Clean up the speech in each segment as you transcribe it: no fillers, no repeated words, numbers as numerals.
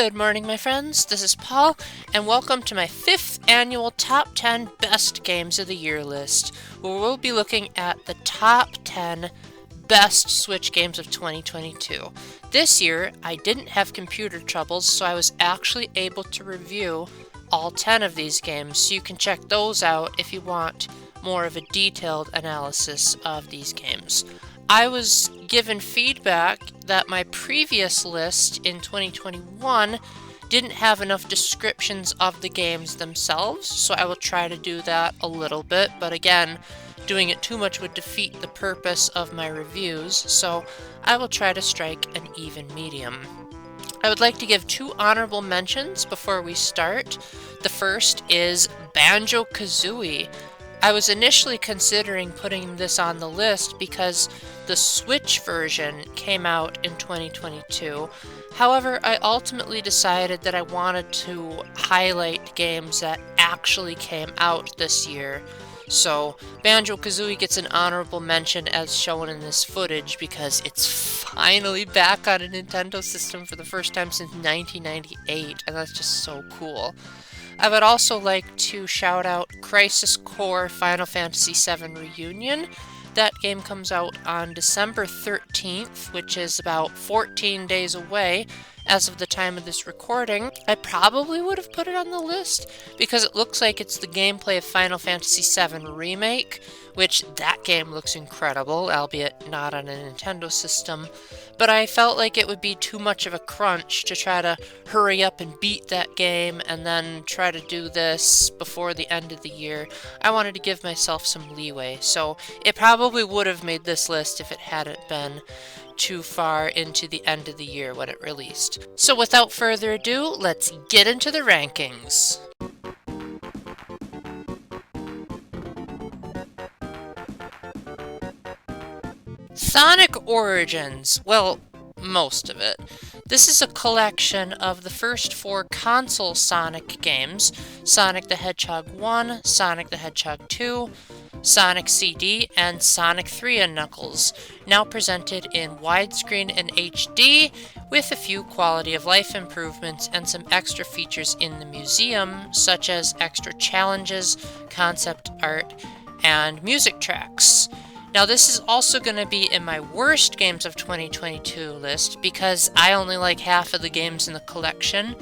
Good morning, my friends. This is Paul, and welcome to my 5th annual Top 10 Best Games of the Year list, where we'll be looking at the top 10 best Switch games of 2022. This year, I didn't have computer troubles, so I was actually able to review all 10 of these games, so you can check those out if you want more of a detailed analysis of these games. I was given feedback that my previous list in 2021 didn't have enough descriptions of the games themselves, so I will try to do that a little bit, but again, doing it too much would defeat the purpose of my reviews, so I will try to strike an even medium. I would like to give 2 honorable mentions before we start. The first is Banjo-Kazooie. I was initially considering putting this on the list because the Switch version came out in 2022. However, I ultimately decided that I wanted to highlight games that actually came out this year. So, Banjo-Kazooie gets an honorable mention as shown in this footage because it's finally back on a Nintendo system for the first time since 1998, and that's just so cool. I would also like to shout out Crisis Core Final Fantasy VII Reunion. That game comes out on December 13th, which is about 14 days away as of the time of this recording. I probably would have put it on the list because it looks like it's the gameplay of Final Fantasy VII Remake, which that game looks incredible, albeit not on a Nintendo system. But I felt like it would be too much of a crunch to try to hurry up and beat that game and then try to do this before the end of the year. I wanted to give myself some leeway, so it probably would have made this list if it hadn't been too far into the end of the year when it released. So without further ado, let's get into the rankings. Sonic Origins, well, most of it. This is a collection of the first 4 console Sonic games, Sonic the Hedgehog 1, Sonic the Hedgehog 2, Sonic CD, and Sonic 3 and Knuckles, now presented in widescreen and HD, with a few quality of life improvements and some extra features in the museum, such as extra challenges, concept art, and music tracks. Now this is also going to be in my worst games of 2022 list because I only like half of the games in the collection,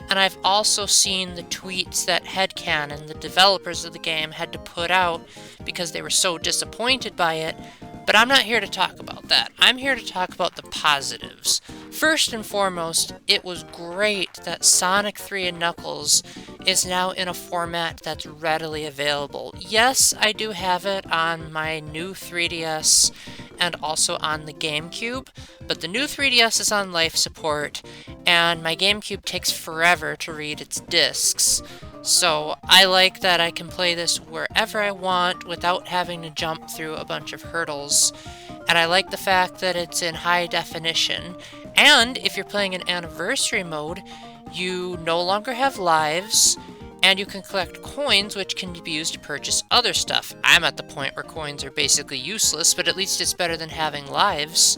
and I've also seen the tweets that Headcanon, the developers of the game, had to put out because they were so disappointed by it, but I'm not here to talk about that. I'm here to talk about the positives. First and foremost, it was great that Sonic 3 and Knuckles is now in a format that's readily available. Yes, I do have it on my new 3DS and also on the GameCube, but the new 3DS is on life support, and my GameCube takes forever to read its discs. So I like that I can play this wherever I want without having to jump through a bunch of hurdles. And I like the fact that it's in high definition. And if you're playing in anniversary mode, you no longer have lives, and you can collect coins, which can be used to purchase other stuff. I'm at the point where coins are basically useless, but at least it's better than having lives.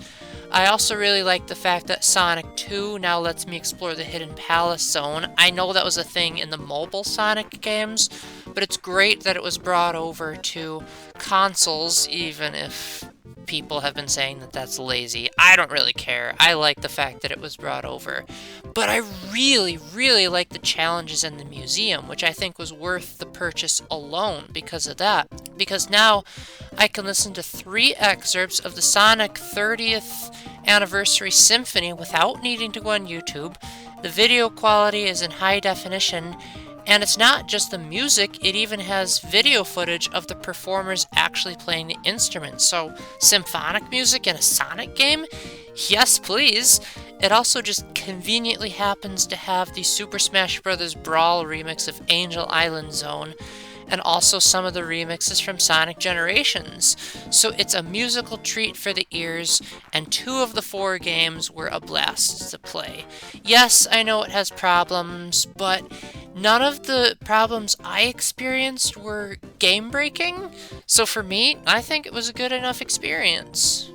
I also really like the fact that Sonic 2 now lets me explore the Hidden Palace Zone. I know that was a thing in the mobile Sonic games, but it's great that it was brought over to consoles, even if people have been saying that that's lazy. I don't really care. I like the fact that it was brought over. But I really, really like the challenges in the museum, which I think was worth the purchase alone because of that. Because now I can listen to 3 excerpts of the Sonic 30th Anniversary Symphony without needing to go on YouTube. The video quality is in high definition, and it's not just the music, it even has video footage of the performers actually playing the instruments. So, symphonic music in a Sonic game? Yes, please! It also just conveniently happens to have the Super Smash Bros. Brawl remix of Angel Island Zone, and also some of the remixes from Sonic Generations. So it's a musical treat for the ears, and 2 of the 4 games were a blast to play. Yes, I know it has problems, but none of the problems I experienced were game-breaking, so for me, I think it was a good enough experience.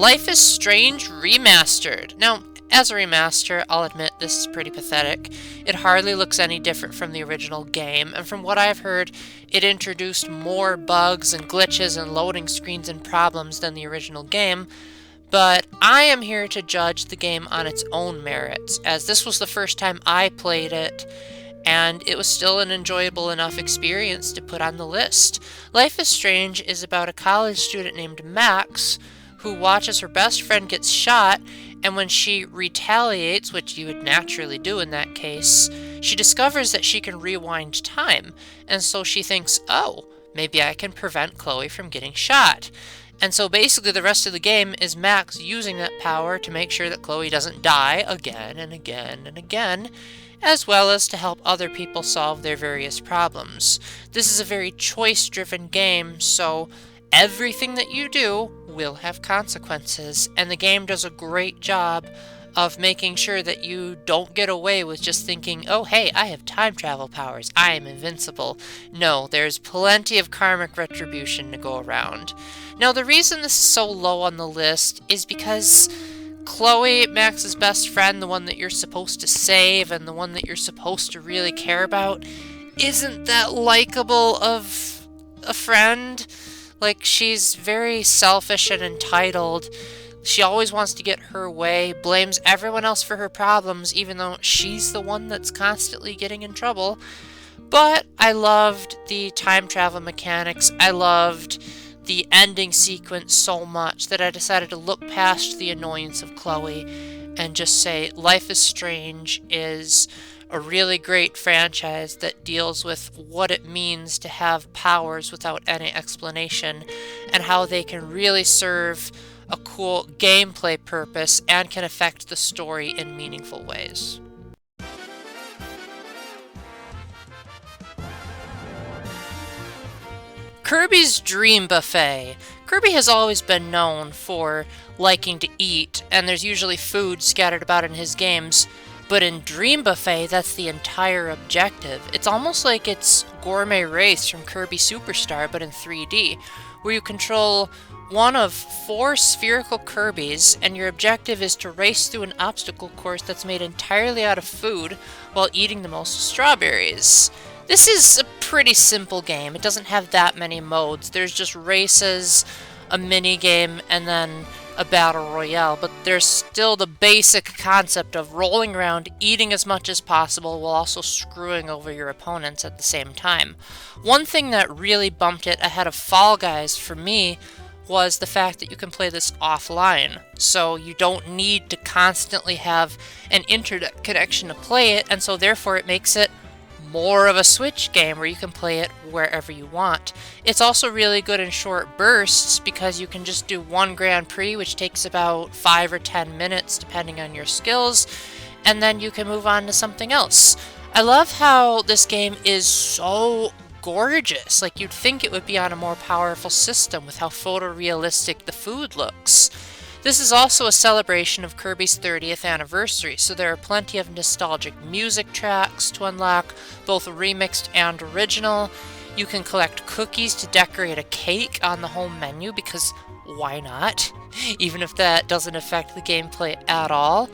Life is Strange Remastered. Now, as a remaster, I'll admit this is pretty pathetic. It hardly looks any different from the original game, and from what I've heard, it introduced more bugs and glitches and loading screens and problems than the original game. But I am here to judge the game on its own merits, as this was the first time I played it, and it was still an enjoyable enough experience to put on the list. Life is Strange is about a college student named Max who watches her best friend get shot, and when she retaliates, which you would naturally do in that case, she discovers that she can rewind time, and so she thinks, oh, maybe I can prevent Chloe from getting shot. And so basically the rest of the game is Max using that power to make sure that Chloe doesn't die again and again and again, as well as to help other people solve their various problems. This is a very choice-driven game, so everything that you do will have consequences, and the game does a great job of making sure that you don't get away with just thinking, oh hey, I have time travel powers, I am invincible. No, there's plenty of karmic retribution to go around. Now the reason this is so low on the list is because Chloe, Max's best friend, the one that you're supposed to save and the one that you're supposed to really care about, isn't that likable of a friend. Like, she's very selfish and entitled. She always wants to get her way, blames everyone else for her problems, even though she's the one that's constantly getting in trouble. But I loved the time travel mechanics. I loved the ending sequence so much that I decided to look past the annoyance of Chloe and just say Life is Strange is a really great franchise that deals with what it means to have powers without any explanation and how they can really serve a cool gameplay purpose and can affect the story in meaningful ways. Kirby's Dream Buffet. Kirby has always been known for liking to eat, and there's usually food scattered about in his games. But in Dream Buffet, that's the entire objective. It's almost like it's Gourmet Race from Kirby Superstar, but in 3D, where you control one of 4 spherical Kirbys, and your objective is to race through an obstacle course that's made entirely out of food while eating the most strawberries. This is a pretty simple game. It doesn't have that many modes. There's just races, a mini game, and then a battle royale, but there's still the basic concept of rolling around, eating as much as possible while also screwing over your opponents at the same time. One thing that really bumped it ahead of Fall Guys for me was the fact that you can play this offline, so you don't need to constantly have an internet connection to play it, and so therefore it makes it more of a Switch game where you can play it wherever you want. It's also really good in short bursts because you can just do one Grand Prix, which takes about 5 or 10 minutes depending on your skills, and then you can move on to something else. I love how this game is so gorgeous. Like, you'd think it would be on a more powerful system with how photorealistic the food looks. This is also a celebration of Kirby's 30th anniversary, so there are plenty of nostalgic music tracks to unlock, both remixed and original. You can collect cookies to decorate a cake on the home menu, because why not? Even if that doesn't affect the gameplay at all.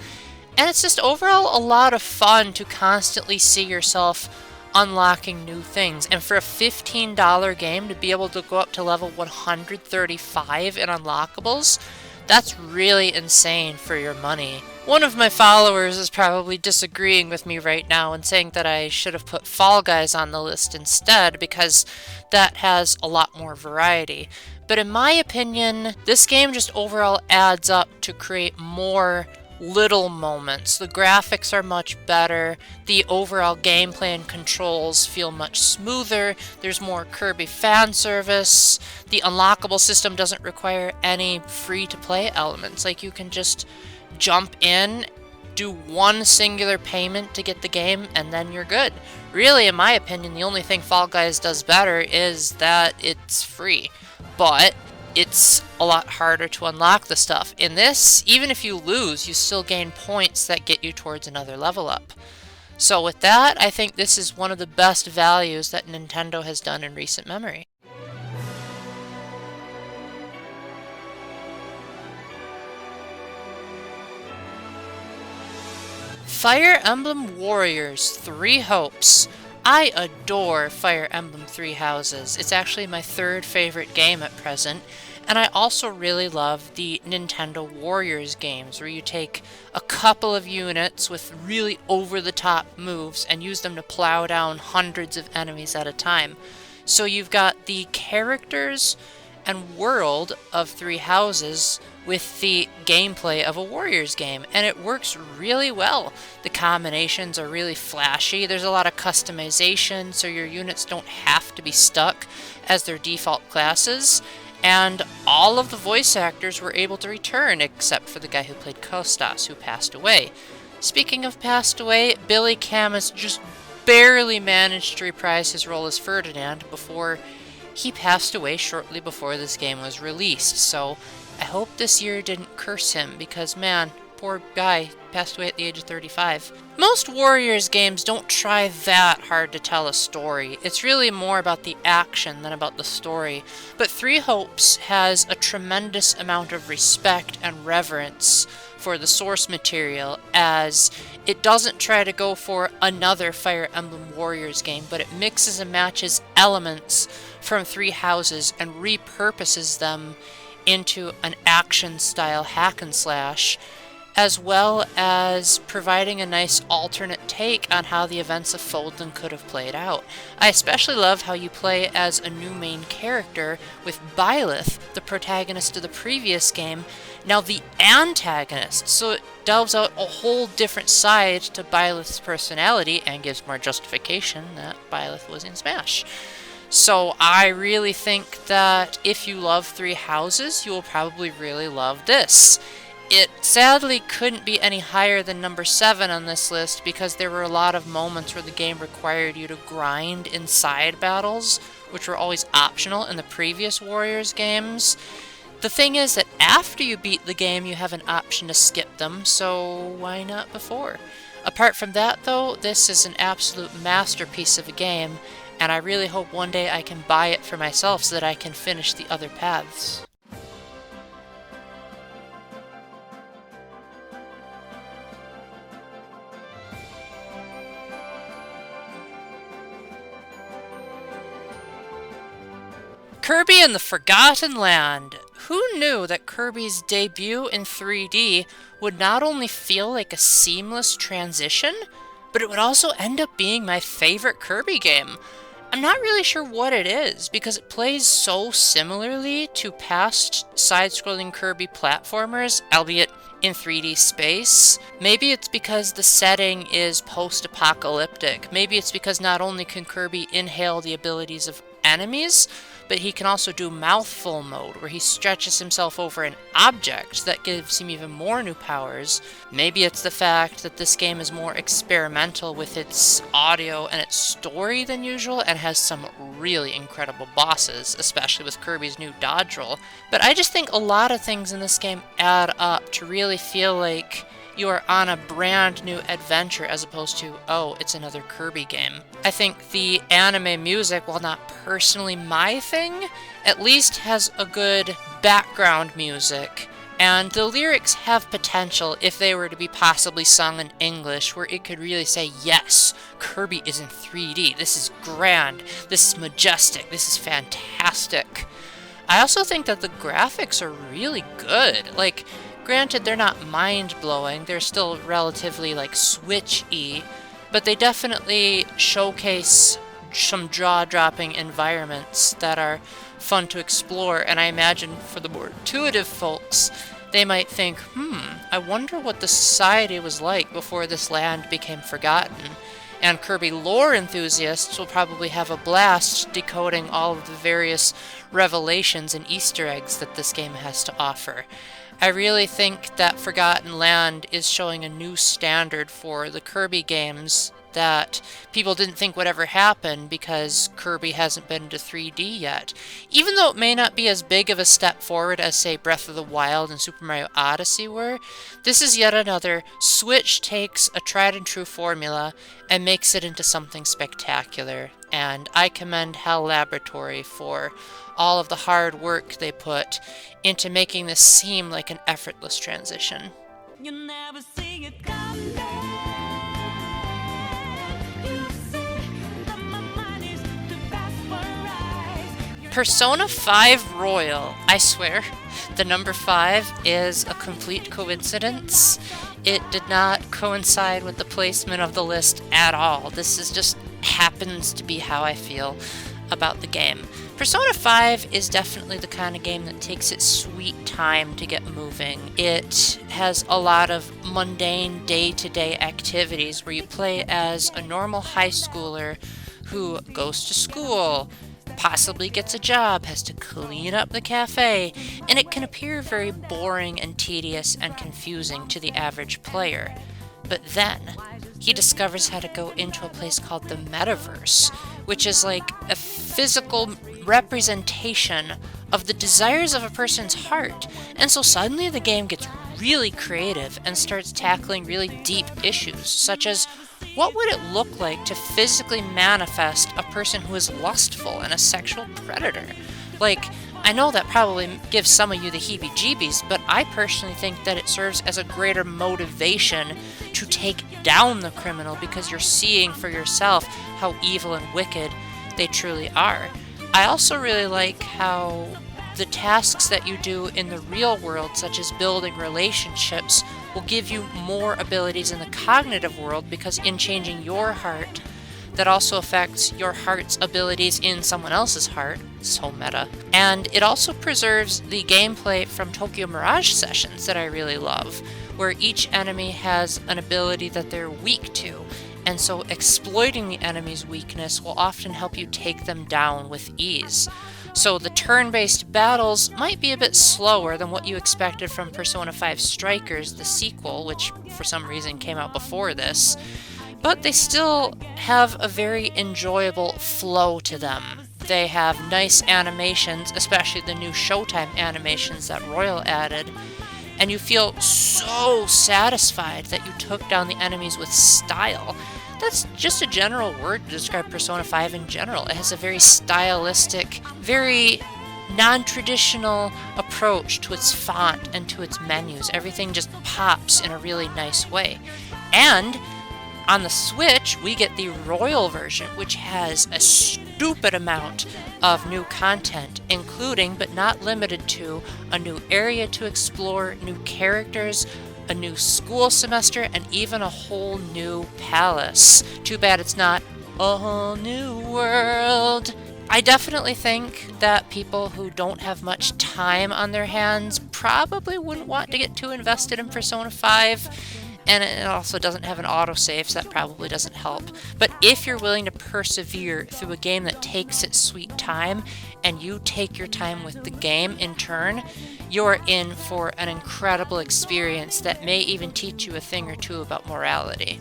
And it's just overall a lot of fun to constantly see yourself unlocking new things. And for a $15 game to be able to go up to level 135 in unlockables, that's really insane for your money. One of my followers is probably disagreeing with me right now and saying that I should have put Fall Guys on the list instead because that has a lot more variety. But in my opinion, this game just overall adds up to create more little moments. The graphics are much better, the overall gameplay and controls feel much smoother, there's more Kirby fan service, the unlockable system doesn't require any free-to-play elements. Like, you can just jump in, do one singular payment to get the game, and then you're good. Really, in my opinion, the only thing Fall Guys does better is that it's free. But it's a lot harder to unlock the stuff. In this, even if you lose, you still gain points that get you towards another level up. So with that, I think this is one of the best values that Nintendo has done in recent memory. Fire Emblem Warriors 3 Hopes. I adore Fire Emblem Three Houses. It's actually my third favorite game at present, and I also really love the Nintendo Warriors games, where you take a couple of units with really over-the-top moves and use them to plow down hundreds of enemies at a time. So you've got the characters and world of Three Houses with the gameplay of a Warriors game, and it works really well. The combinations are really flashy, there's a lot of customization, so your units don't have to be stuck as their default classes, and all of the voice actors were able to return, except for the guy who played Kostas, who passed away. Speaking of passed away, Billy Camus just barely managed to reprise his role as Ferdinand before he passed away shortly before this game was released, so I hope this year didn't curse him, because man, poor guy passed away at the age of 35. Most Warriors games don't try that hard to tell a story. It's really more about the action than about the story. But Three Hopes has a tremendous amount of respect and reverence for the source material, as it doesn't try to go for another Fire Emblem Warriors game, but it mixes and matches elements from Three Houses and repurposes them into an action-style hack-and-slash, as well as providing a nice alternate take on how the events of Fodlan could have played out. I especially love how you play as a new main character, with Byleth, the protagonist of the previous game, now the antagonist, so it delves out a whole different side to Byleth's personality and gives more justification that Byleth was in Smash. So I really think that if you love Three Houses, you will probably really love this. It sadly couldn't be any higher than number 7 on this list, because there were a lot of moments where the game required you to grind in side battles, which were always optional in the previous Warriors games. The thing is that after you beat the game, you have an option to skip them, so why not before? Apart from that though, this is an absolute masterpiece of a game, and I really hope one day I can buy it for myself so that I can finish the other paths. Kirby and the Forgotten Land. Who knew that Kirby's debut in 3D would not only feel like a seamless transition, but it would also end up being my favorite Kirby game? I'm not really sure what it is, because it plays so similarly to past side-scrolling Kirby platformers, albeit in 3D space. Maybe it's because the setting is post-apocalyptic. Maybe it's because not only can Kirby inhale the abilities of enemies, but he can also do mouthful mode, where he stretches himself over an object that gives him even more new powers. Maybe it's the fact that this game is more experimental with its audio and its story than usual, and has some really incredible bosses, especially with Kirby's new dodge roll. But I just think a lot of things in this game add up to really feel like you are on a brand new adventure, as opposed to, oh, it's another Kirby game. I think the anime music, while not personally my thing, at least has a good background music, and the lyrics have potential if they were to be possibly sung in English, where it could really say, yes, Kirby is in 3D, this is grand, this is majestic, this is fantastic. I also think that the graphics are really good. Like, granted, they're not mind-blowing, they're still relatively, like, Switch-y, but they definitely showcase some jaw-dropping environments that are fun to explore, and I imagine for the more intuitive folks, they might think, I wonder what the society was like before this land became forgotten. And Kirby lore enthusiasts will probably have a blast decoding all of the various revelations and Easter eggs that this game has to offer. I really think that Forgotten Land is showing a new standard for the Kirby games that people didn't think would ever happen, because Kirby hasn't been to 3D yet. Even though it may not be as big of a step forward as, say, Breath of the Wild and Super Mario Odyssey were, this is yet another Switch takes a tried-and-true formula and makes it into something spectacular, and I commend HAL Laboratory for all of the hard work they put into making this seem like an effortless transition. You never see it coming. Persona 5 Royal. I swear, the number 5 is a complete coincidence. It did not coincide with the placement of the list at all. This is just happens to be how I feel about the game. Persona 5 is definitely the kind of game that takes its sweet time to get moving. It has a lot of mundane day-to-day activities where you play as a normal high schooler who goes to school, possibly gets a job, has to clean up the cafe, and it can appear very boring and tedious and confusing to the average player. But then, he discovers how to go into a place called the metaverse, which is like a physical representation of the desires of a person's heart. And so suddenly the game gets really creative and starts tackling really deep issues, such as what would it look like to physically manifest a person who is lustful and a sexual predator? Like, I know that probably gives some of you the heebie-jeebies, but I personally think that it serves as a greater motivation to take down the criminal because you're seeing for yourself how evil and wicked they truly are. I also really like how the tasks that you do in the real world, such as building relationships, will give you more abilities in the cognitive world because in changing your heart, that also affects your heart's abilities in someone else's heart. So meta. And it also preserves the gameplay from Tokyo Mirage Sessions that I really love, where each enemy has an ability that they're weak to, and so exploiting the enemy's weakness will often help you take them down with ease. So the turn-based battles might be a bit slower than what you expected from Persona 5 Strikers, the sequel, which for some reason came out before this, but they still have a very enjoyable flow to them. They have nice animations, especially the new Showtime animations that Royal added, and you feel so satisfied that you took down the enemies with style. That's just a general word to describe Persona 5 in general. It has a very stylistic, very non-traditional approach to its font and to its menus. Everything just pops in a really nice way. And on the Switch, we get the Royal version, which has a stupid amount of new content, including, but not limited to, a new area to explore, new characters, a new school semester, and even a whole new palace. Too bad it's not a whole new world. I definitely think that people who don't have much time on their hands probably wouldn't want to get too invested in Persona 5. And it also doesn't have an autosave, so that probably doesn't help. But if you're willing to persevere through a game that takes its sweet time, and you take your time with the game in turn, you're in for an incredible experience that may even teach you a thing or two about morality.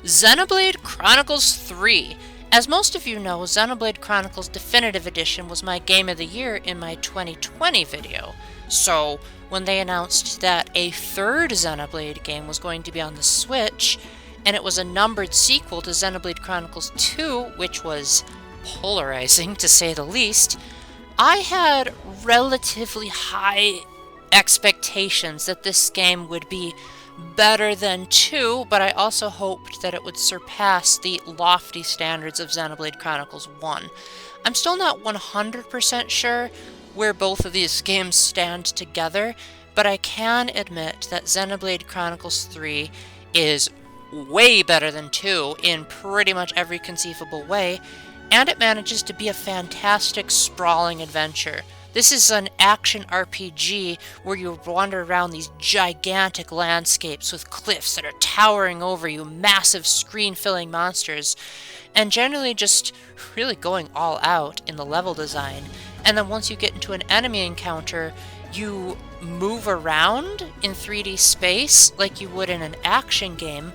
Xenoblade Chronicles 3. As most of you know, Xenoblade Chronicles Definitive Edition was my Game of the Year in my 2020 video. So, when they announced that a third Xenoblade game was going to be on the Switch, and it was a numbered sequel to Xenoblade Chronicles 2, which was polarizing to say the least, I had relatively high expectations that this game would be better than 2, but I also hoped that it would surpass the lofty standards of Xenoblade Chronicles 1. I'm still not 100% sure where both of these games stand together, but I can admit that Xenoblade Chronicles 3 is way better than 2 in pretty much every conceivable way, and it manages to be a fantastic sprawling adventure. This is an action RPG where you wander around these gigantic landscapes with cliffs that are towering over you, massive screen-filling monsters, and generally just really going all out in the level design. And then once you get into an enemy encounter, you move around in 3D space like you would in an action game,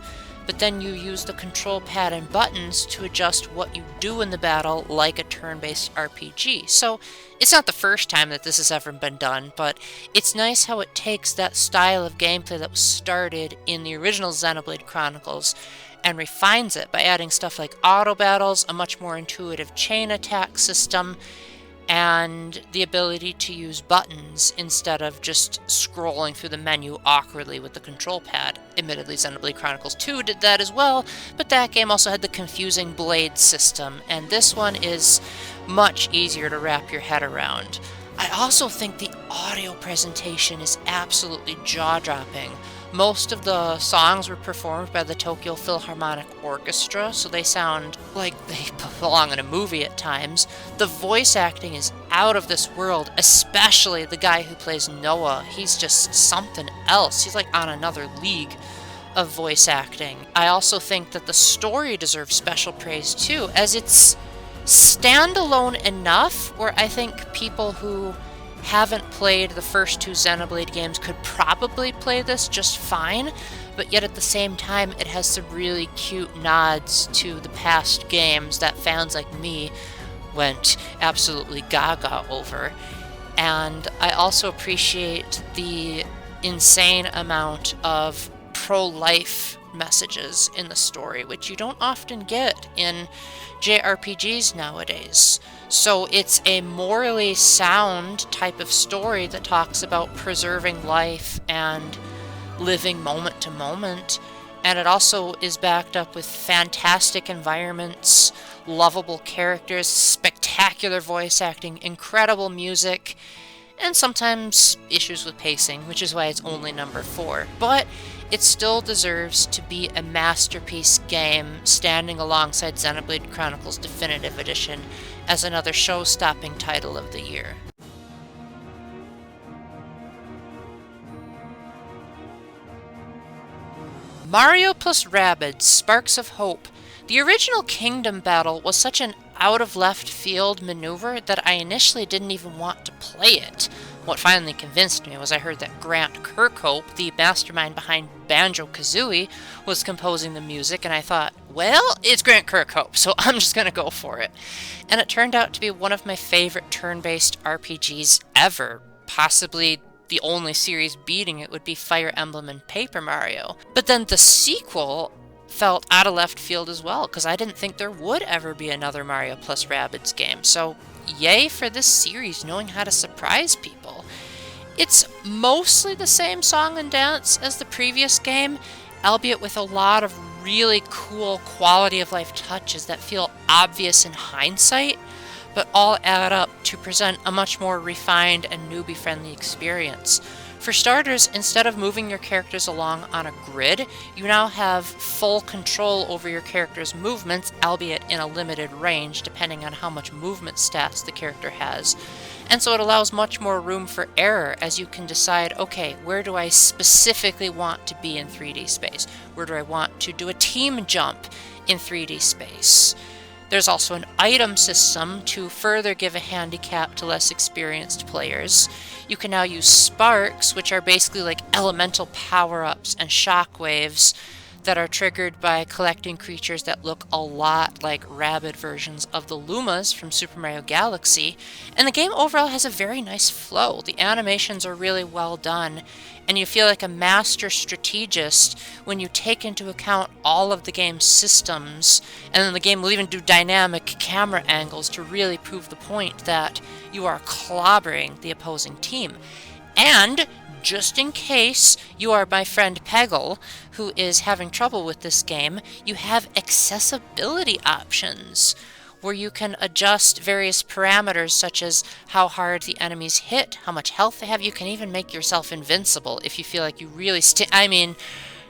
but then you use the control pad and buttons to adjust what you do in the battle like a turn-based RPG. So it's not the first time that this has ever been done, but it's nice how it takes that style of gameplay that was started in the original Xenoblade Chronicles and refines it by adding stuff like auto battles, a much more intuitive chain attack system, and the ability to use buttons instead of just scrolling through the menu awkwardly with the control pad. Admittedly, Xenoblade Chronicles 2 did that as well, but that game also had the confusing blade system, and this one is much easier to wrap your head around. I also think the audio presentation is absolutely jaw-dropping. Most of the songs were performed by the Tokyo Philharmonic Orchestra, so they sound like they belong in a movie at times. The voice acting is out of this world, especially the guy who plays Noah. He's just something else. He's like on another league of voice acting. I also think that the story deserves special praise too, as it's standalone enough where I think people who haven't played the first two Xenoblade games could probably play this just fine, but yet at the same time it has some really cute nods to the past games that fans like me went absolutely gaga over. And I also appreciate the insane amount of pro-life messages in the story, which you don't often get in JRPGs nowadays. So it's a morally sound type of story that talks about preserving life and living moment to moment. And it also is backed up with fantastic environments, lovable characters, spectacular voice acting, incredible music, and sometimes issues with pacing, which is why it's only number 4. But it still deserves to be a masterpiece game, standing alongside Xenoblade Chronicles Definitive Edition as another show-stopping title of the year. Mario plus Rabbids Sparks of Hope. The original Kingdom battle was such an out-of-left-field maneuver that I initially didn't even want to play it. What finally convinced me was I heard that Grant Kirkhope, the mastermind behind Banjo-Kazooie, was composing the music, and I thought, well, it's Grant Kirkhope, so I'm just gonna go for it. And it turned out to be one of my favorite turn-based RPGs ever, possibly the only series beating it would be Fire Emblem and Paper Mario. But then the sequel felt out of left field as well, because I didn't think there would ever be another Mario plus Rabbids game, so yay for this series knowing how to surprise people. It's mostly the same song and dance as the previous game, albeit with a lot of really cool quality of life touches that feel obvious in hindsight, but all add up to present a much more refined and newbie-friendly experience. For starters, instead of moving your characters along on a grid, you now have full control over your character's movements, albeit in a limited range depending on how much movement stats the character has. And so it allows much more room for error as you can decide, okay, where do I specifically want to be in 3D space? Where do I want to do a team jump in 3D space? There's also an item system to further give a handicap to less experienced players. You can now use sparks, which are basically like elemental power-ups and shockwaves that are triggered by collecting creatures that look a lot like Rabbid versions of the Lumas from Super Mario Galaxy. And the game overall has a very nice flow. The animations are really well done, and you feel like a master strategist when you take into account all of the game's systems, and then the game will even do dynamic camera angles to really prove the point that you are clobbering the opposing team. And just in case you are my friend Peggle, who is having trouble with this game, you have accessibility options, where you can adjust various parameters such as how hard the enemies hit, how much health they have. You can even make yourself invincible if you feel like you really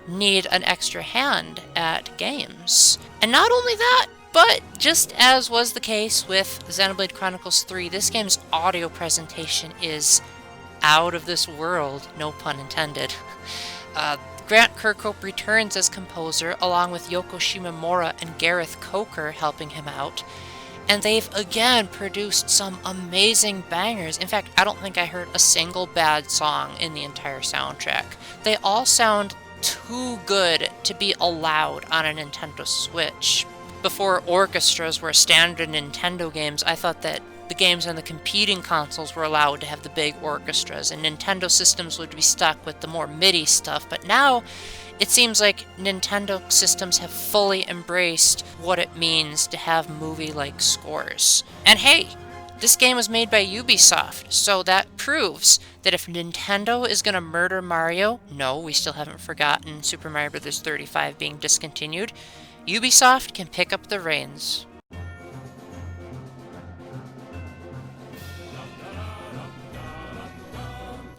need an extra hand at games. And not only that, but just as was the case with Xenoblade Chronicles 3, this game's audio presentation is out of this world, no pun intended. Grant Kirkhope returns as composer, along with Yoko Shimomura and Gareth Coker helping him out. And they've again produced some amazing bangers. In fact, I don't think I heard a single bad song in the entire soundtrack. They all sound too good to be allowed on a Nintendo Switch. Before orchestras were standard in Nintendo games, I thought that the games on the competing consoles were allowed to have the big orchestras, and Nintendo systems would be stuck with the more MIDI stuff, but now it seems like Nintendo systems have fully embraced what it means to have movie-like scores. And hey, This game was made by Ubisoft, so that proves that if Nintendo is going to murder Mario, no, we still haven't forgotten Super Mario Bros. 35 being discontinued, Ubisoft can pick up the reins.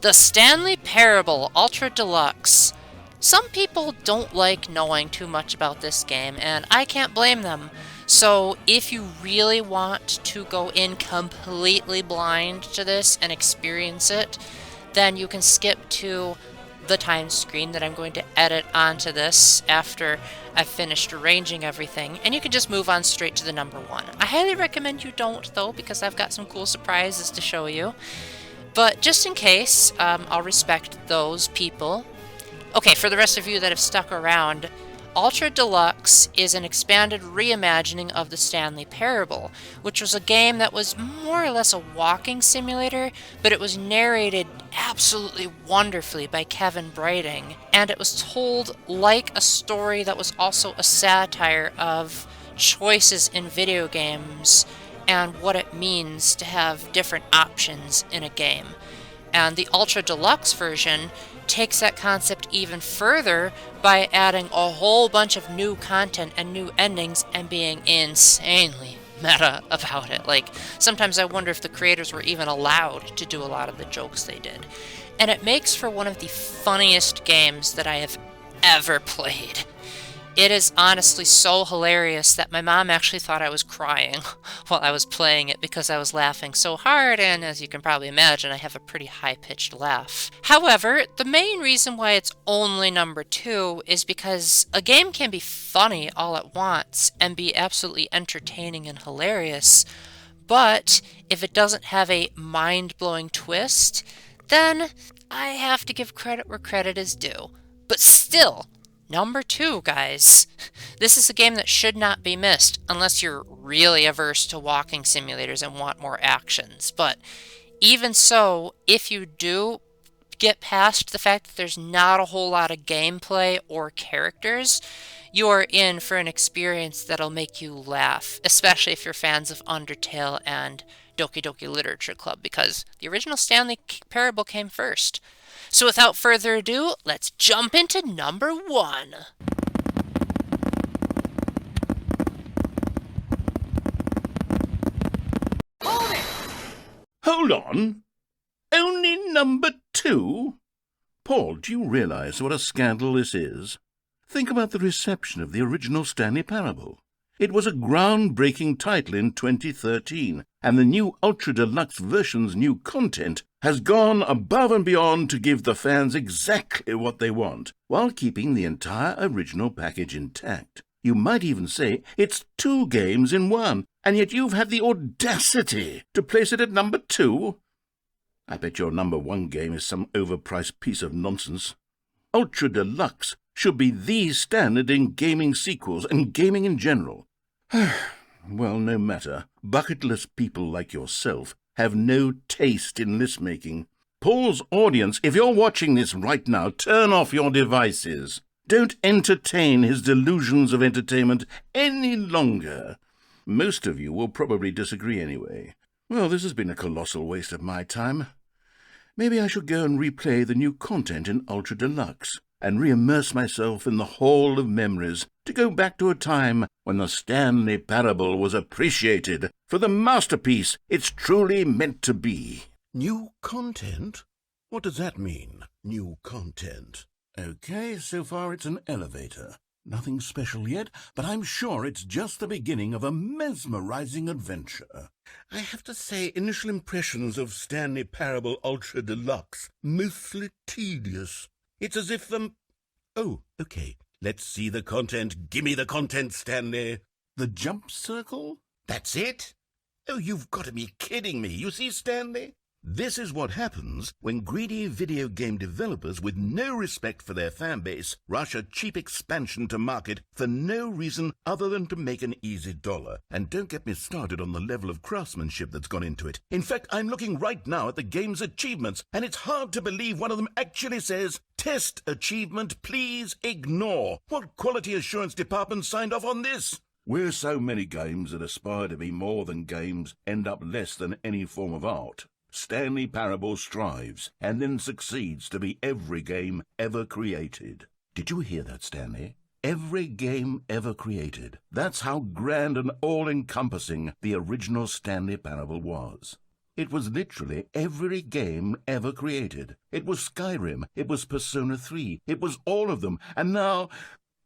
The Stanley Parable Ultra Deluxe. Some people don't like knowing too much about this game, and I can't blame them. So if you really want to go in completely blind to this and experience it, then you can skip to the time screen that I'm going to edit onto this after I've finished arranging everything, and you can just move on straight to the number 1. I highly recommend you don't, though, because I've got some cool surprises to show you. But just in case, I'll respect those people. Okay, for the rest of you that have stuck around, Ultra Deluxe is an expanded reimagining of the Stanley Parable, which was a game that was more or less a walking simulator, but it was narrated absolutely wonderfully by Kevan Brighting, and it was told like a story that was also a satire of choices in video games and what it means to have different options in a game. And the Ultra Deluxe version takes that concept even further by adding a whole bunch of new content and new endings and being insanely meta about it. Like, sometimes I wonder if the creators were even allowed to do a lot of the jokes they did. And it makes for one of the funniest games that I have ever played. It is honestly so hilarious that my mom actually thought I was crying while I was playing it because I was laughing so hard, and as you can probably imagine, I have a pretty high-pitched laugh. However, the main reason why it's only number 2 is because a game can be funny all at once and be absolutely entertaining and hilarious, but if it doesn't have a mind-blowing twist, then I have to give credit where credit is due. But still, number 2, guys. This is a game that should not be missed, unless you're really averse to walking simulators and want more actions. But even so, if you do get past the fact that there's not a whole lot of gameplay or characters, you are in for an experience that'll make you laugh, especially if you're fans of Undertale and Doki Doki Literature Club, because the original Stanley Parable came first. So without further ado, let's jump into number 1. Hold on. Only number 2? Paul, do you realize what a scandal this is? Think about the reception of the original Stanley Parable. It was a groundbreaking title in 2013, and the new Ultra Deluxe version's new content has gone above and beyond to give the fans exactly what they want, while keeping the entire original package intact. You might even say it's 2 games in 1, and yet you've had the audacity to place it at number 2? I bet your number 1 game is some overpriced piece of nonsense. Ultra Deluxe should be the standard in gaming sequels and gaming in general. Well, no matter. Bucketless people like yourself have no taste in list-making. Paul's audience, if you're watching this right now, turn off your devices. Don't entertain his delusions of entertainment any longer. Most of you will probably disagree anyway. Well, this has been a colossal waste of my time. Maybe I should go and replay the new content in Ultra Deluxe and re-immerse myself in the Hall of Memories to go back to a time when the Stanley Parable was appreciated for the masterpiece it's truly meant to be. New content? What does that mean, new content? Okay, so far it's an elevator. Nothing special yet, but I'm sure it's just the beginning of a mesmerizing adventure. I have to say, initial impressions of Stanley Parable Ultra Deluxe, mostly tedious. It's as if Oh, okay. Let's see the content. Gimme the content, Stanley. The jump circle? That's it? Oh, you've got to be kidding me. You see, Stanley? This is what happens when greedy video game developers with no respect for their fanbase rush a cheap expansion to market for no reason other than to make an easy dollar. And don't get me started on the level of craftsmanship that's gone into it. In fact, I'm looking right now at the game's achievements, and it's hard to believe one of them actually says, "Test achievement, please ignore." What quality assurance department signed off on this? Where so many games that aspire to be more than games end up less than any form of art, Stanley Parable strives and then succeeds to be every game ever created. Did you hear that, Stanley? Every game ever created. That's how grand and all-encompassing the original Stanley Parable was. It was literally every game ever created. It was Skyrim, it was Persona 3, it was all of them, and now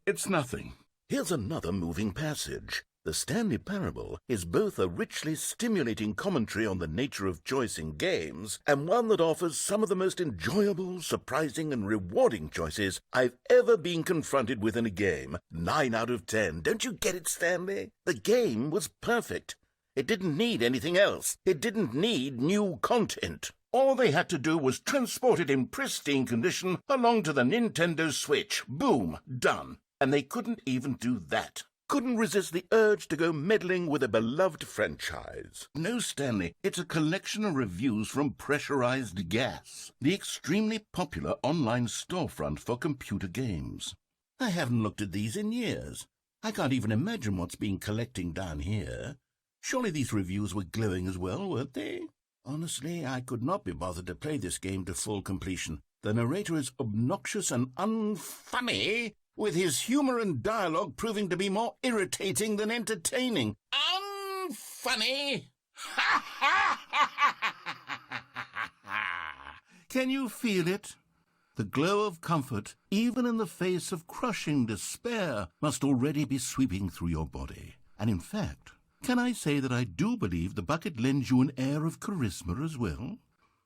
it's nothing. Here's another moving passage. The Stanley Parable is both a richly stimulating commentary on the nature of choice in games and one that offers some of the most enjoyable, surprising, and rewarding choices I've ever been confronted with in a game. 9 out of 10. Don't you get it, Stanley? The game was perfect. It didn't need anything else. It didn't need new content. All they had to do was transport it in pristine condition along to the Nintendo Switch. Boom, done. And they couldn't even do that. Couldn't resist the urge to go meddling with a beloved franchise. No, Stanley, it's a collection of reviews from Pressurized Gas, the extremely popular online storefront for computer games. I haven't looked at these in years. I can't even imagine what's been collecting down here. Surely these reviews were glowing as well, weren't they? Honestly, I could not be bothered to play this game to full completion. The narrator is obnoxious and unfunny, with his humour and dialogue proving to be more irritating than entertaining. Unfunny! Can you feel it? The glow of comfort, even in the face of crushing despair, must already be sweeping through your body. And in fact, can I say that I do believe the bucket lends you an air of charisma as well?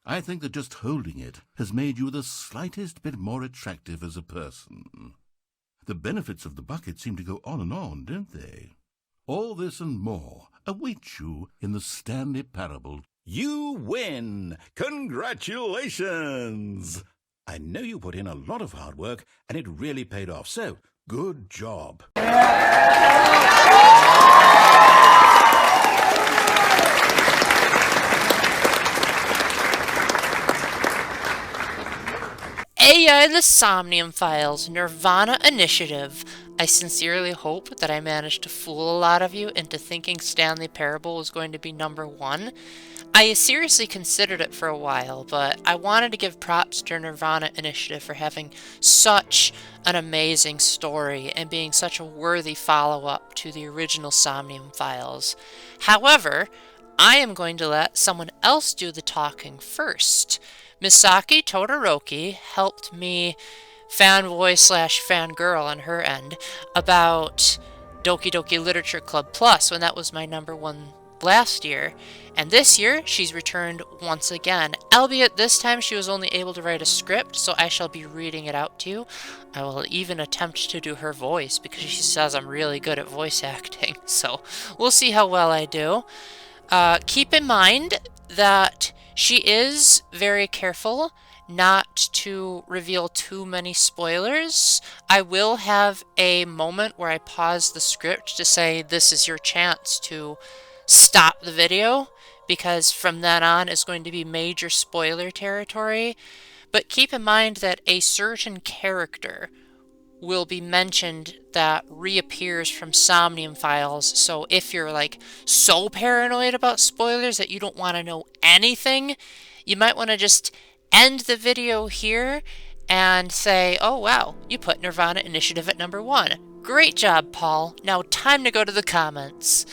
I think that just holding it has made you the slightest bit more attractive as a person. The benefits of the bucket seem to go on, don't they? All this and more await you in the Stanley Parable. You win! Congratulations! I know you put in a lot of hard work, and it really paid off, so good job. AI The Somnium Files Nirvana Initiative. I sincerely hope that I managed to fool a lot of you into thinking Stanley Parable was going to be number 1. I seriously considered it for a while, but I wanted to give props to Nirvana Initiative for having such an amazing story and being such a worthy follow-up to the original Somnium Files. However, I am going to let someone else do the talking first. Misaki Todoroki helped me fanboy/fangirl on her end about Doki Doki Literature Club Plus when that was my number 1 last year. And this year, she's returned once again, albeit this time she was only able to write a script, so I shall be reading it out to you. I will even attempt to do her voice because she says I'm really good at voice acting, so we'll see how well I do. Keep in mind that she is very careful not to reveal too many spoilers. I will have a moment where I pause the script to say this is your chance to stop the video, because from then on is going to be major spoiler territory. But keep in mind that a certain character will be mentioned that reappears from Somnium Files, so if you're like so paranoid about spoilers that you don't want to know anything, you might want to just end the video here and say, oh wow, you put Nirvana Initiative at number 1. Great job, Paul. Now time to go to the comments.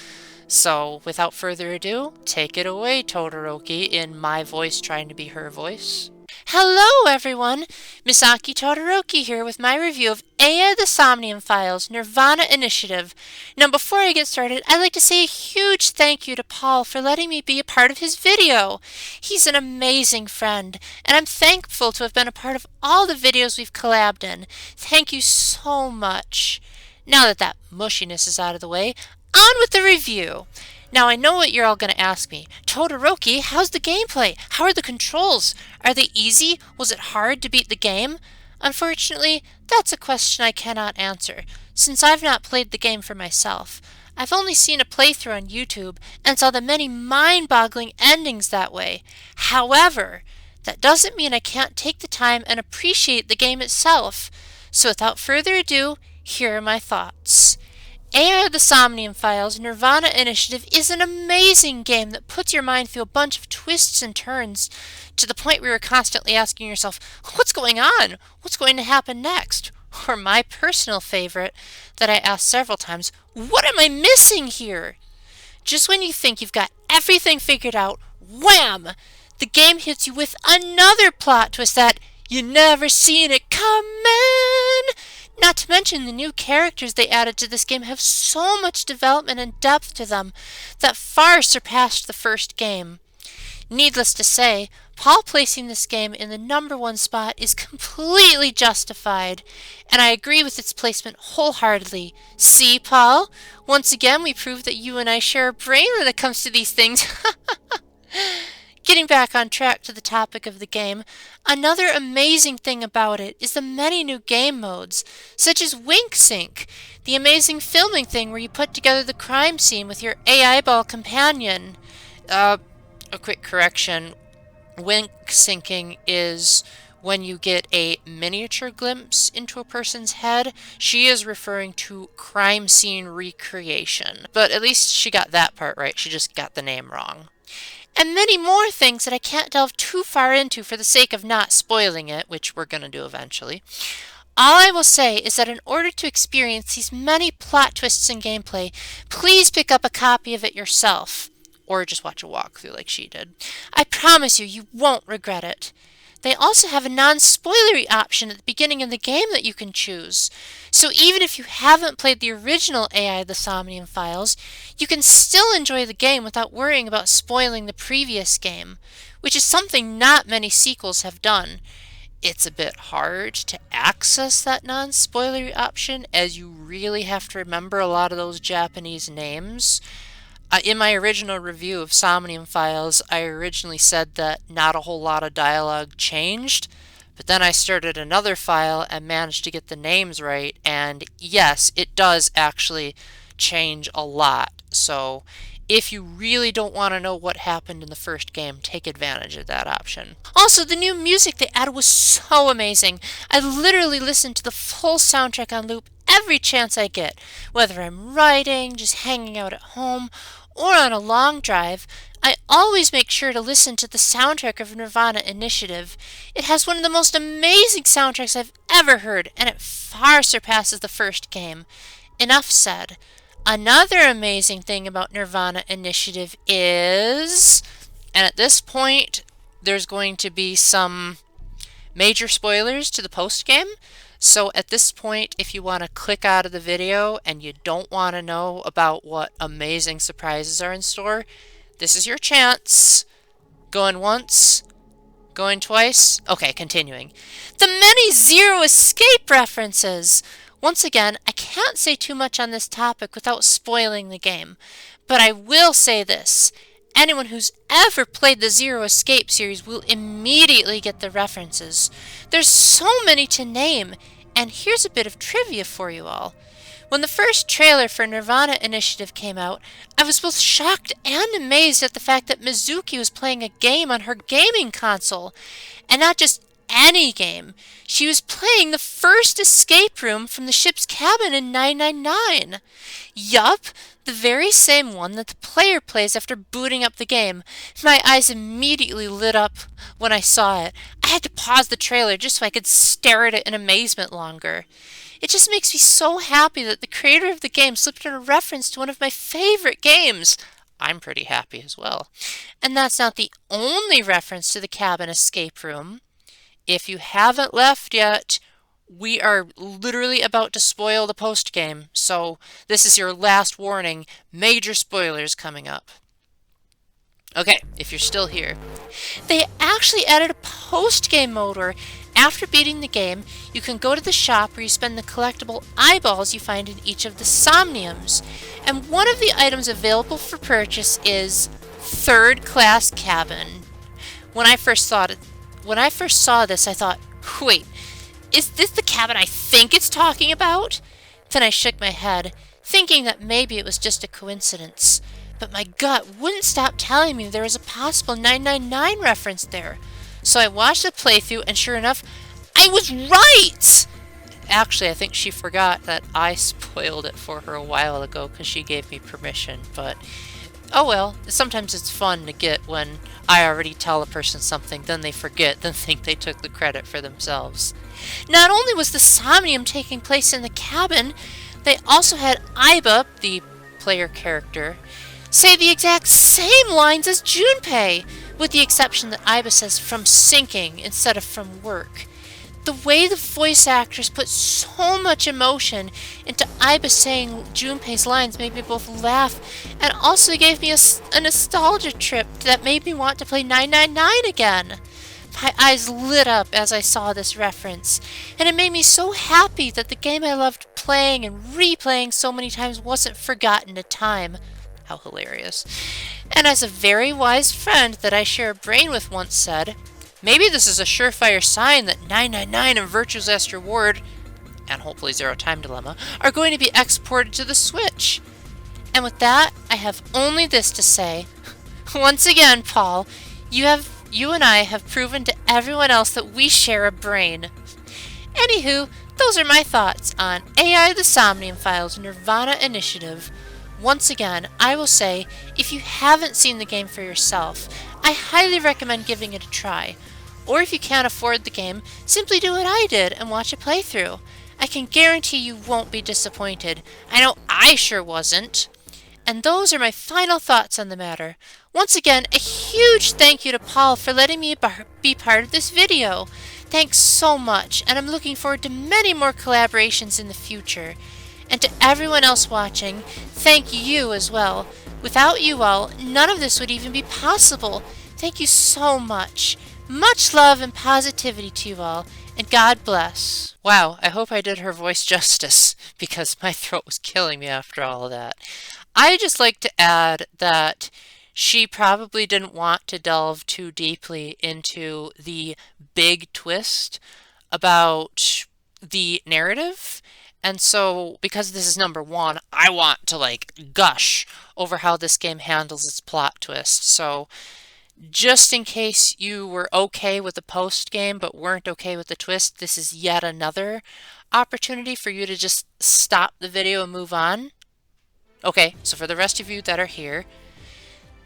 So without further ado, take it away, Todoroki, in my voice trying to be her voice. Hello everyone! Misaki Todoroki here with my review of Aya the Somnium Files Nirvana Initiative. Now before I get started, I'd like to say a huge thank you to Paul for letting me be a part of his video. He's an amazing friend, and I'm thankful to have been a part of all the videos we've collabed in. Thank you so much. Now that that mushiness is out of the way, on with the review. Now I know what you're all going to ask me. Todoroki, how's the gameplay? How are the controls? Are they easy? Was it hard to beat the game? Unfortunately, that's a question I cannot answer, since I've not played the game for myself. I've only seen a playthrough on YouTube and saw the many mind-boggling endings that way. However, that doesn't mean I can't take the time and appreciate the game itself. So without further ado, here are my thoughts. AI of the Somnium Files Nirvana Initiative is an amazing game that puts your mind through a bunch of twists and turns to the point where you're constantly asking yourself, what's going on? What's going to happen next? Or my personal favorite that I asked several times, what am I missing here? Just when you think you've got everything figured out, wham! The game hits you with another plot twist that you never seen it coming! Not to mention the new characters they added to this game have so much development and depth to them that far surpassed the first game. Needless to say, Paul placing this game in the #1 spot is completely justified, and I agree with its placement wholeheartedly. See, Paul? Once again, we prove that you and I share a brain when it comes to these things. Getting back on track to the topic of the game, another amazing thing about it is the many new game modes, such as Wink Sync, the amazing filming thing where you put together the crime scene with your AI ball companion. A quick correction, Wink Syncing is when you get a miniature glimpse into a person's head. She is referring to crime scene recreation, but at least she got that part right, she just got the name wrong. And many more things that I can't delve too far into for the sake of not spoiling it, which we're going to do eventually. All I will say is that in order to experience these many plot twists in gameplay, please pick up a copy of it yourself, or just watch a walkthrough like she did. I promise you, you won't regret it. They also have a non-spoilery option at the beginning of the game that you can choose. So even if you haven't played the original AI of the Somnium Files, you can still enjoy the game without worrying about spoiling the previous game, which is something not many sequels have done. It's a bit hard to access that non-spoilery option, as you really have to remember a lot of those Japanese names. In my original review of Somnium Files, I originally said that not a whole lot of dialogue changed, but then I started another file and managed to get the names right, and yes, it does actually change a lot. So if you really don't want to know what happened in the first game, take advantage of that option. Also, the new music they added was so amazing. I literally listened to the full soundtrack on loop every chance I get, whether I'm writing, just hanging out at home, or on a long drive. I always make sure to listen to the soundtrack of Nirvana Initiative. It has one of the most amazing soundtracks I've ever heard, and it far surpasses the first game. Enough said. Another amazing thing about Nirvana Initiative is, and at this point, there's going to be some major spoilers to the post-game. So at this point, if you want to click out of the video and you don't want to know about what amazing surprises are in store, this is your chance. Going once, going twice. Okay, continuing. The many Zero Escape references. Once again, I can't say too much on this topic without spoiling the game, but I will say this. Anyone who's ever played the Zero Escape series will immediately get the references. There's so many to name, and here's a bit of trivia for you all. When the first trailer for Nirvana Initiative came out, I was both shocked and amazed at the fact that Mizuki was playing a game on her gaming console, and not just any game. She was playing the first escape room from the ship's cabin in 999. Yup, the very same one that the player plays after booting up the game. My eyes immediately lit up when I saw it. I had to pause the trailer just so I could stare at it in amazement longer. It just makes me so happy that the creator of the game slipped in a reference to one of my favorite games. I'm pretty happy as well. And that's not the only reference to the cabin escape room. If you haven't left yet, we are literally about to spoil the post-game, so this is your last warning. Major spoilers coming up. Okay, if you're still here. They actually added a post-game mode where, after beating the game, you can go to the shop where you spend the collectible eyeballs you find in each of the Somniums. And one of the items available for purchase is Third Class Cabin. When I first saw this, I thought, wait, is this the cabin I think it's talking about? Then I shook my head, thinking that maybe it was just a coincidence. But my gut wouldn't stop telling me there was a possible 999 reference there. So I watched the playthrough, and sure enough, I was right! Actually, I think she forgot that I spoiled it for her a while ago because she gave me permission, but oh well, sometimes it's fun to get when I already tell a person something, then they forget, then think they took the credit for themselves. Not only was the Somnium taking place in the cabin, they also had Aiba, the player character, say the exact same lines as Junpei, with the exception that Aiba says from sinking instead of from work. The way the voice actors put so much emotion into Aiba saying Junpei's lines made me both laugh and also gave me a nostalgia trip that made me want to play 999 again. My eyes lit up as I saw this reference, and it made me so happy that the game I loved playing and replaying so many times wasn't forgotten in time. How hilarious. And as a very wise friend that I share a brain with once said, maybe this is a surefire sign that 999 and Virtue's Last Reward, and hopefully Zero Time Dilemma, are going to be exported to the Switch. And with that, I have only this to say. Once again, Paul, you and I have proven to everyone else that we share a brain. Anywho, those are my thoughts on AI the Somnium Files Nirvana Initiative. Once again, I will say, if you haven't seen the game for yourself, I highly recommend giving it a try. Or if you can't afford the game, simply do what I did and watch a playthrough. I can guarantee you won't be disappointed. I know I sure wasn't. And those are my final thoughts on the matter. Once again, a huge thank you to Paul for letting me be part of this video. Thanks so much, and I'm looking forward to many more collaborations in the future. And to everyone else watching, thank you as well. Without you all, none of this would even be possible. Thank you so much. Much love and positivity to you all, and God bless. Wow, I hope I did her voice justice, because my throat was killing me after all of that. I'd just like to add that she probably didn't want to delve too deeply into the big twist about the narrative. And so, because this is number one, I want to gush over how this game handles its plot twist. So, just in case you were okay with the post game but weren't okay with the twist, this is yet another opportunity for you to just stop the video and move on. Okay, so for the rest of you that are here,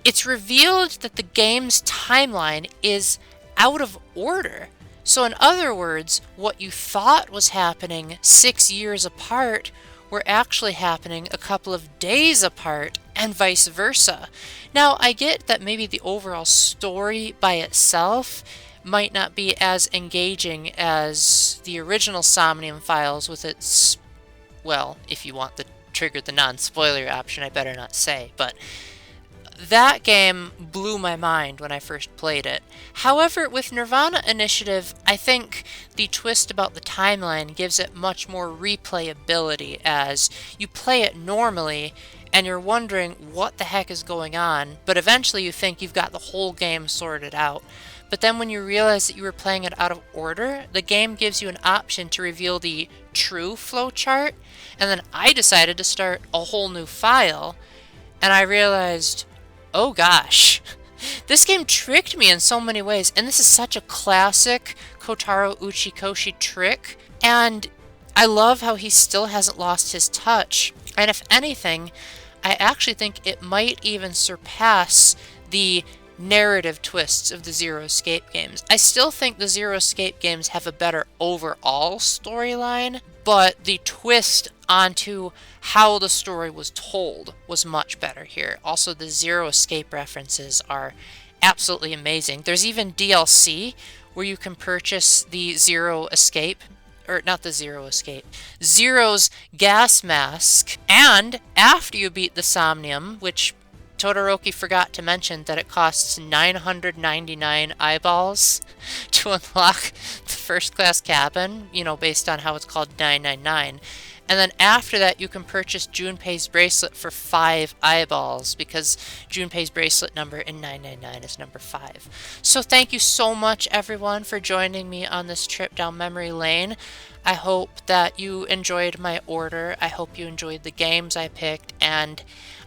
it's revealed that the game's timeline is out of order. So in other words, what you thought was happening 6 years apart were actually happening a couple of days apart, and vice versa. Now, I get that maybe the overall story by itself might not be as engaging as the original Somnium Files with its, well, if you want to trigger the non-spoiler option, I better not say, but that game blew my mind when I first played it. However, with Nirvana Initiative, I think the twist about the timeline gives it much more replayability as you play it normally and you're wondering what the heck is going on, but eventually you think you've got the whole game sorted out. But then when you realize that you were playing it out of order, the game gives you an option to reveal the true flowchart, and then I decided to start a whole new file, and I realized, oh gosh, this game tricked me in so many ways, and this is such a classic Kotaro Uchikoshi trick, and I love how he still hasn't lost his touch, and if anything, I actually think it might even surpass the narrative twists of the Zero Escape games. I still think the Zero Escape games have a better overall storyline, but the twist onto how the story was told was much better here. Also, the Zero Escape references are absolutely amazing. There's even DLC where you can purchase the Zero Escape, or not the Zero Escape, Zero's gas mask, and after you beat the Somnium, which Todoroki forgot to mention that it costs 999 eyeballs to unlock the first class cabin, you know, based on how it's called 999. And then after that, you can purchase Junpei's bracelet for 5 eyeballs, because Junpei's bracelet number in 999 is number 5. So thank you so much, everyone, for joining me on this trip down memory lane. I hope that you enjoyed my order. I hope you enjoyed the games I picked, and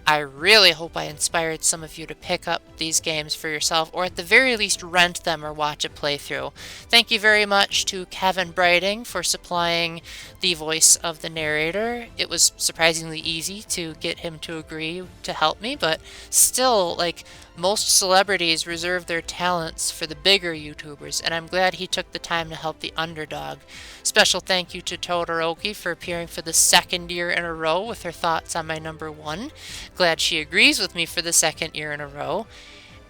I really hope I inspired some of you to pick up these games for yourself, or at the very least rent them or watch a playthrough. Thank you very much to Kevan Brighting for supplying the voice of the narrator. It was surprisingly easy to get him to agree to help me, but still, like, most celebrities reserve their talents for the bigger YouTubers, and I'm glad he took the time to help the underdog. Special thank you to Todoroki for appearing for the second year in a row with her thoughts on my number 1. Glad she agrees with me for the second year in a row.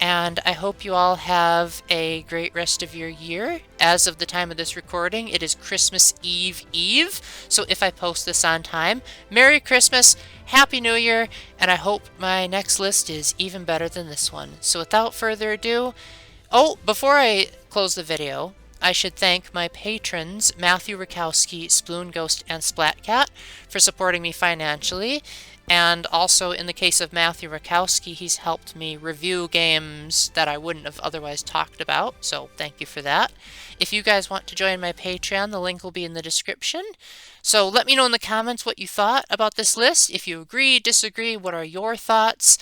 And I hope you all have a great rest of your year. As of the time of this recording, it is Christmas Eve, so if I post this on time, Merry Christmas, Happy New Year, and I hope my next list is even better than this one. So without further ado, before I close the video, I should thank my patrons, Matthew Rakowski, SploonGhost, and Splatcat, for supporting me financially. And also, in the case of Matthew Rakowski, he's helped me review games that I wouldn't have otherwise talked about, so thank you for that. If you guys want to join my Patreon, the link will be in the description. So let me know in the comments what you thought about this list. If you agree, disagree, what are your thoughts?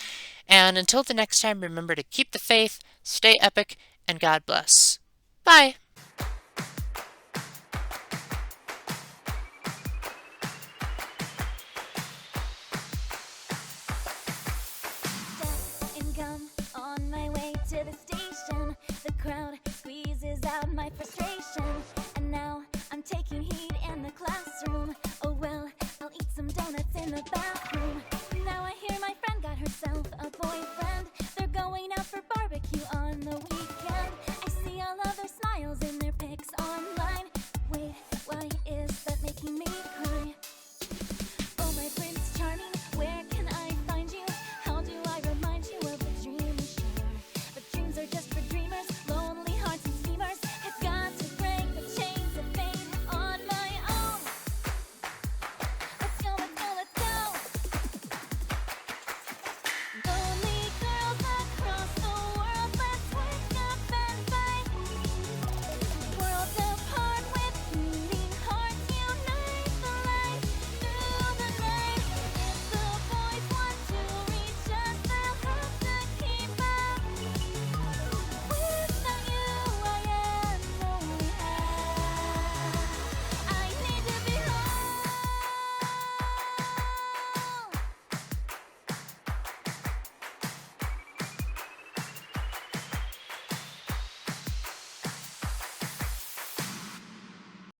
And until the next time, remember to keep the faith, stay epic, and God bless. Bye! On my way to the station, the crowd squeezes out my frustration, and now I'm taking heat in the classroom. Oh well, I'll eat some donuts in the bathroom.